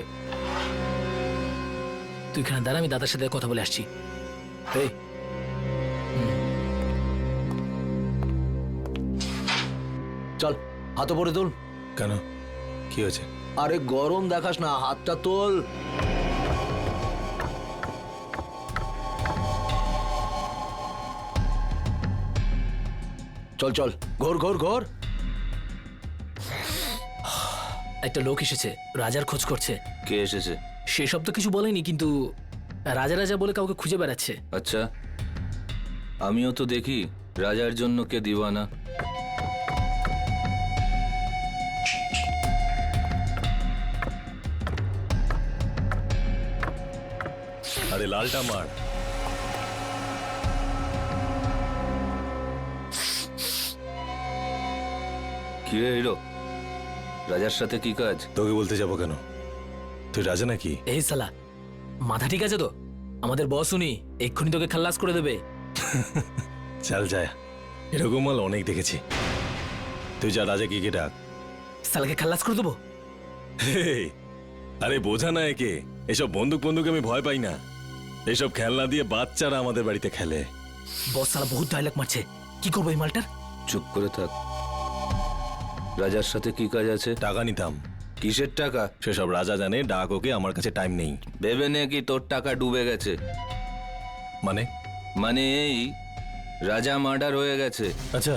Speaker 6: তুই এখানে দাঁড়া, আমি দাদার সাথে কথা বলে আসছি। এই
Speaker 12: চল হাত পরে তোল।
Speaker 15: কেন, কি হয়েছে?
Speaker 12: আরে গরম দেখাস না, হাতটা তোল। চল চল, ঘোর ঘোর ঘোর।
Speaker 6: একটা লোক এসেছে, রাজার খোঁজ করছে।
Speaker 8: কে এসেছে?
Speaker 6: সেসব তো কিছু বলেনি, কিন্তু রাজা রাজা বলে কাউকে খুঁজে বেড়াচ্ছে।
Speaker 8: আচ্ছা, আমিও তো দেখি রাজার জন্য কে দিওয়ানা।
Speaker 15: আরে লালটা মার।
Speaker 8: কি রে হিরো, রাজার সাথে কি কাজ?
Speaker 15: তোকে বলতে যাবো কেন? তুই রাজা নাকি?
Speaker 6: এই সালা, মাথা ঠিক আছে তো? আমাদের বস উনি, এক্ষুনি তোকে খাল্লাস করে দেবে।
Speaker 15: চল যায়, এরকম মাল অনেক দেখেছি। তুই যা রাজা কি ডাক।
Speaker 6: সালাকে খাল্লাস করে দেবো।
Speaker 15: হেই, আরে বোঝা না একে, এসব বন্দুক বন্দুক আমি ভয় পাই না। এসব খেলনা দিয়ে বাচ্চারা আমাদের বাড়িতে খেলে।
Speaker 6: বস সালা বহুত ডায়লগ মারছে, কি করবো এই মালটার?
Speaker 8: চুপ করে থাক। রাজার সাথে কি কাজ আছে?
Speaker 15: টাকা নিতাম।
Speaker 8: কিসের টাকা?
Speaker 15: সেসব রাজা জানে, ডাক ওকে, আমার কাছে টাইম নেই।
Speaker 8: ভেবে নে কি তোর টাকা ডুবে গেছে?
Speaker 15: মানে?
Speaker 8: মানে এই রাজা মার্ডার হয়ে গেছে।
Speaker 15: আচ্ছা,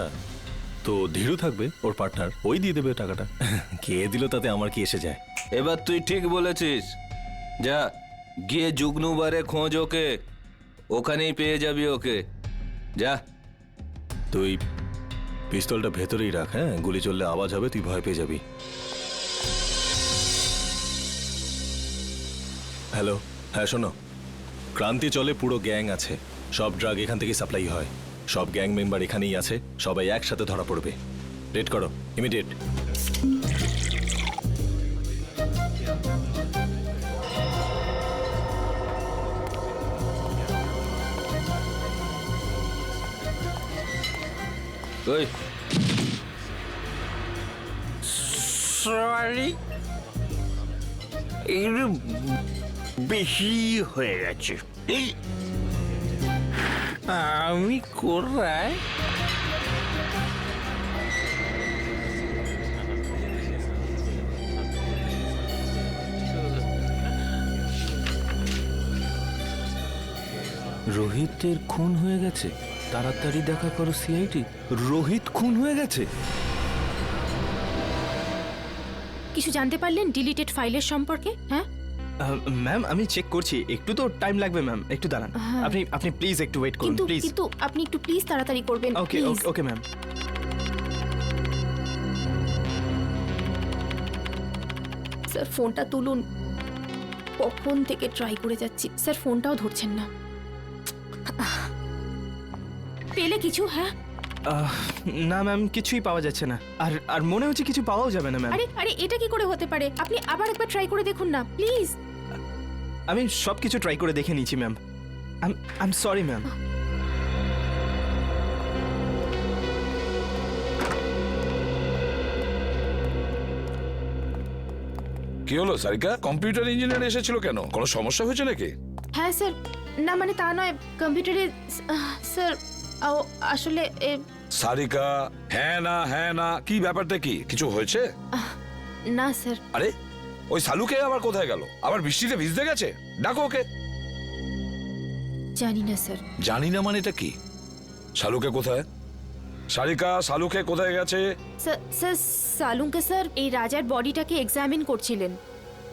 Speaker 15: তো ধীরু থাকবে, ওর পার্টনার, ওই দিয়ে দেবে টাকাটা। কে দিল তাতে আমার কি এসে যায়?
Speaker 8: এবার তুই ঠিক বলেছিস। যা গিয়ে জুগনুবারে খোঁজ ওকে, ওখানেই পেয়ে যাবি ওকে। যা।
Speaker 15: তুই পিস্তলটা ভেতরেই রাখ, হ্যাঁ? গুলি চললে আওয়াজ হবে, তুই ভয় পেয়ে যাবি। হ্যালো, হ্যাঁ শোনো, ক্রান্তি চলে পুরো গ্যাং আছে, সব ড্রাগ এখান থেকে সাপ্লাই হয়, সব গ্যাং মেম্বার এখানেই আছে, সবাই একসাথে ধরা পড়বে। রেড করো, ইমিডিয়েট।
Speaker 8: ওই
Speaker 9: সরি, এগুলো বেশি হয়ে গেছে। আমি কোরায়
Speaker 8: রোহিতের খুন হয়ে গেছে। তাড়াতাড়ি দেখা করো সিআইডি। রোহিত খুন হয়ে গেছে।
Speaker 4: কিছু জানতে পারলেন ডিলিটেড ফাইলের সম্পর্কে? হ্যাঁ
Speaker 16: ম্যাম, আমি চেক করছি, একটু তো টাইম লাগবে ম্যাম, একটু দাঁড়ান। আপনি আপনি প্লিজ একটু ওয়েট করুন, প্লিজ।
Speaker 4: কিন্তু আপনি একটু প্লিজ তাড়াতাড়ি করবেন।
Speaker 16: ওকে ওকে ম্যাম।
Speaker 4: স্যার ফোনটা তুলুন, কখন থেকে ট্রাই করে যাচ্ছি, স্যার ফোনটাও ধরছেন না। পেলে কিছু? হ্যাঁ
Speaker 16: না ম্যাম, কিছুই পাওয়া যাচ্ছে না, আর আর মনে হচ্ছে কিছু পাওয়াও যাবে না ম্যাম।
Speaker 4: আরে আরে, এটা কি করে হতে পারে? আপনি আবার একবার ট্রাই করে দেখুন না প্লিজ।
Speaker 16: আমি সব কিছু ট্রাই করে দেখে নিয়েছি ma'am. I am sorry ma'am.
Speaker 5: কি হলো সারিকা, কম্পিউটার ইঞ্জিনিয়ার এসেছিল কেন? কোনো সমস্যা হয়েছে নাকি?
Speaker 4: হ্যাঁ স্যার, না মানে তা নয়, কম্পিউটারে স্যার আসলে
Speaker 5: সারিকা, হ্যাঁ না কি ব্যাপারটা কি? কিছু হয়েছে?
Speaker 4: না স্যার।
Speaker 5: আরে ওই সালুকে আবার কোথায় গেল? আবার বৃষ্টিতে ভিজতে গেছে? ডাকো ওকে।
Speaker 4: জানি না স্যার।
Speaker 5: জানি না মানে এটা কি? সালুকে কোথায়? সারিকা, সালুকে কোথায় গেছে?
Speaker 4: স্যার সালুকে স্যার এই রাজার বডিটাকে এক্সামিন করছিলেন।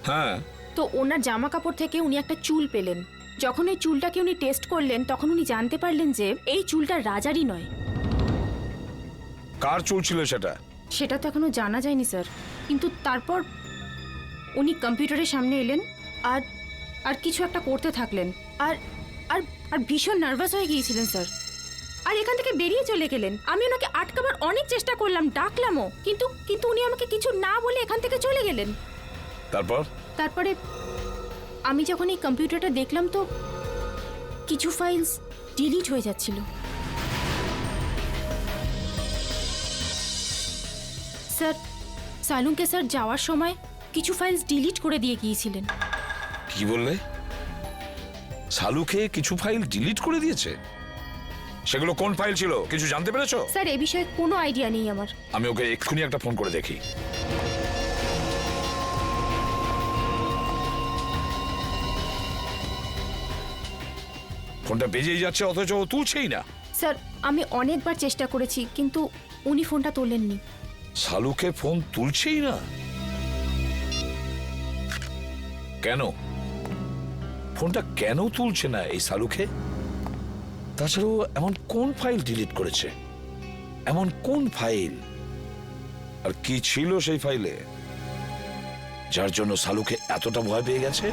Speaker 5: হ্যাঁ,
Speaker 4: তো ওনার জামা কাপড় থেকে উনি একটা চুল পেলেন। যখন এই চুলটাকে উনি টেস্ট করলেন, তখন উনি জানতে পারলেন যে এই চুলটা রাজারই নয়।
Speaker 5: কার চুল ছিল সেটা?
Speaker 4: সেটা তো এখনো জানা যায়নি স্যার, কিন্তু তারপর উনি কম্পিউটারের সামনে এলেন আর আর কিছু একটা করতে থাকলেন, আর আর আর ভীষণ নার্ভাস হয়ে গিয়েছিলেন স্যার, আর এখান থেকে বেরিয়ে চলে গেলেন। আমি ওনাকে আটকাবার অনেক চেষ্টা করলাম, ডাকলামও, কিন্তু কিন্তু উনি আমাকে কিছু না বলে এখান থেকে চলে গেলেন। তারপরে আমি যখন এই কম্পিউটারটা দেখলাম, তো কিছু ফাইলস ডিলিট হয়ে যাচ্ছিল। স্যার সালুকে স্যার যাওয়ার সময় কিছু ফাইলস ডিলিট করে দিয়ে গিয়েছিলেন।
Speaker 5: কি বললে? সালুকে কিছু ফাইল ডিলিট করে দিয়েছে। সেগুলো কোন ফাইল ছিল কিছু জানতে পেরেছো?
Speaker 4: স্যার এ বিষয়ে কোনো আইডিয়া নেই আমার।
Speaker 5: আমি ওকে এক্ষুনি একটা ফোন করে দেখি। ফোনটা বেজেই যাচ্ছে অথচ ও তুলছেই না।
Speaker 4: স্যার আমি অনেকবার চেষ্টা করেছি কিন্তু উনি ফোনটা তোলেননি।
Speaker 5: সালুকে ফোন তুলছেই না কেন? ফোনটা কেন তুলছে না এই সালুকে? তাছাড়াও এমন কোন ফাইল ডিলিট করেছে? এমন কোন ফাইল? আর কি ছিল সেই ফাইলে যার জন্য সালুকে এতটা ভয় পেয়ে গেছে?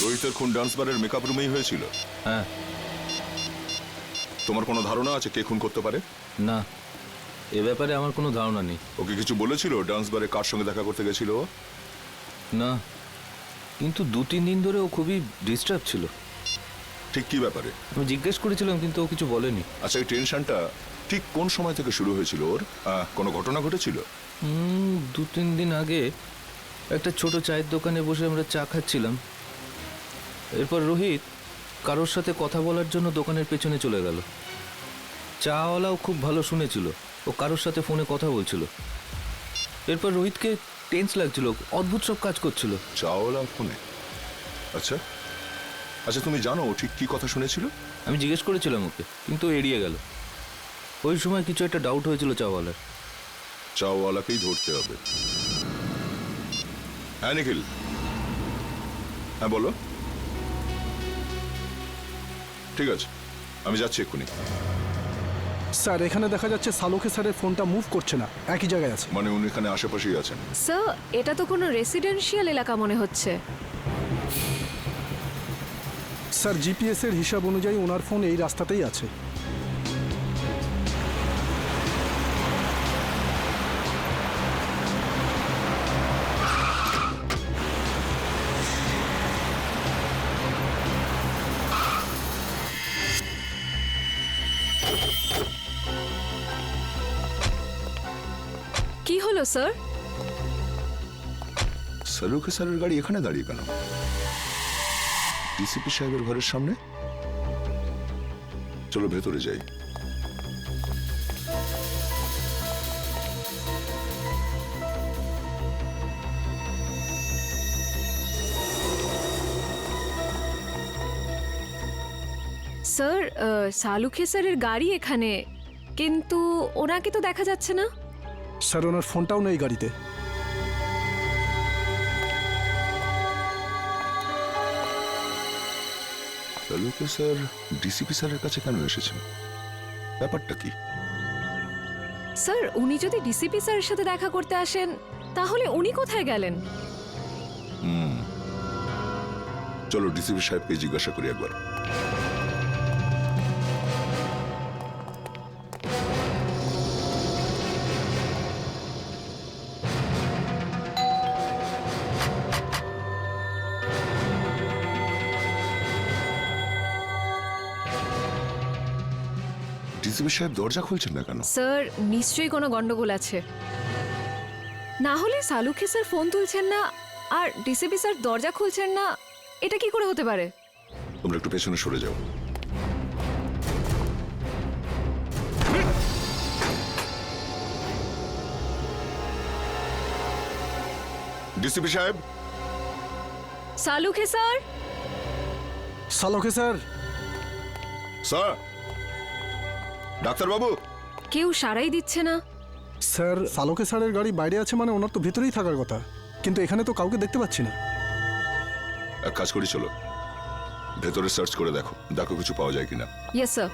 Speaker 1: রোহিতের খুন ডান্স বারের মেকআপ রুমেই হয়েছিল?
Speaker 8: হ্যাঁ।
Speaker 1: তোমার কোনো ধারণা আছে কে খুন করতে পারে?
Speaker 8: না, এ ব্যাপারে আমার কোনো ধারণা নেই।
Speaker 1: ওকে কিছু বলেছিল ডান্স বারে কার সঙ্গে দেখা করতে গেছিল ও?
Speaker 8: না, কিন্তু 2-3 দিন ধরে ও খুবই ডিস্টার্ব ছিল।
Speaker 1: ঠিক কি ব্যাপারে?
Speaker 8: আমি জিজ্ঞেস করেছিলাম কিন্তু ও কিছু বলেনি।
Speaker 1: আচ্ছা এই টেনশনটা ঠিক কোন সময় থেকে শুরু হয়েছিল ওর? কোনো ঘটনা ঘটেছিল?
Speaker 8: 2-3 দিন আগে একটা ছোট চায়ের দোকানে বসে আমরা চা খাচ্ছিলাম। এরপর রোহিত কারোর সাথে কথা বলার জন্য দোকানের পেছনে চলে গেল। চাওয়ালাও খুব ভালো শুনেছিল, ও কারোর সাথে ফোনে কথা বলছিল। এরপর রোহিতকে টেন্স লাগছিল, অদ্ভুত সব কাজ করছিল।
Speaker 1: চাওয়ালা ফোনে? আচ্ছা আচ্ছা, তুমি জানো ও ঠিক কি কথা শুনেছিল?
Speaker 8: আমি জিজ্ঞেস করেছিলাম ওকে, কিন্তু ও এড়িয়ে গেল। ওই সময় কিছু একটা ডাউট হয়েছিল চাওয়ালার।
Speaker 1: চাওয়ালাকেই ধরতে হবে। হ্যাঁ নিখিল, হ্যাঁ বলো। ঠিক আছে, আমি যাচ্ছি এক্ষুনি।
Speaker 13: স্যার এখানে দেখা যাচ্ছে সালুকে স্যারের ফোনটা মুভ করছে না, একই জায়গায় আছে।
Speaker 1: মানে উনি এখানে আশেপাশেই আছেন?
Speaker 3: স্যার এটা তো কোনো রেসিডেন্সিয়াল এলাকা মনে হচ্ছে।
Speaker 13: স্যার জিপিএস এর হিসাব অনুযায়ী ওনার ফোন এই রাস্তাতেই আছে।
Speaker 3: কি হলো স্যার?
Speaker 1: সালুকে স্যারের গাড়ি এখানে দাঁড়িয়ে কেন? ডিসিপি সাহেবের ঘরের সামনে? চলো ভেতরে যাই।
Speaker 3: স্যার সালুখে স্যারের গাড়ি এখানে, কিন্তু ওনাকে তো দেখা যাচ্ছে না।
Speaker 13: স্যার ওনার ফোনটাও নেই গাড়িতে।
Speaker 1: সালুকে স্যার ডিসিপি স্যারের কাছে কেন এসেছেন? ব্যাপারটা কি?
Speaker 3: স্যার উনি যদি ডিসিপি স্যারের সাথে দেখা করতে আসেন তাহলে উনি কোথায় গেলেন?
Speaker 1: চলো ডিসিপি সাহেবকে জিজ্ঞাসা করি একবার। ডিসিপি সাহেব দরজা খুলছেন না কেন?
Speaker 3: স্যার নিশ্চয়ই কোনো গন্ডগোল আছে, না হলে সালুখে স্যার ফোন তুলছেন না আর ডিসিপি স্যার দরজা খুলছেন না, এটা কি করে হতে পারে?
Speaker 1: তোমরা একটু পেছনে সরে যাও। ডিসিপি সাহেব।
Speaker 3: Salunkhe sir.
Speaker 13: Salunkhe sir.
Speaker 1: Sir. Doctor বাবু।
Speaker 3: কেউ সারাই দিচ্ছে না।
Speaker 13: স্যার সালোকে স্যারের গাড়ি বাইরে আছে মানে ওনার তো ভেতরেই থাকার কথা, কিন্তু এখানে তো কাউকে দেখতে পাচ্ছি না।
Speaker 1: এক কাজ করি, চলো ভেতরে সার্চ করে দেখো, দেখো কিছু পাওয়া যায় কিনা।
Speaker 3: Yes sir.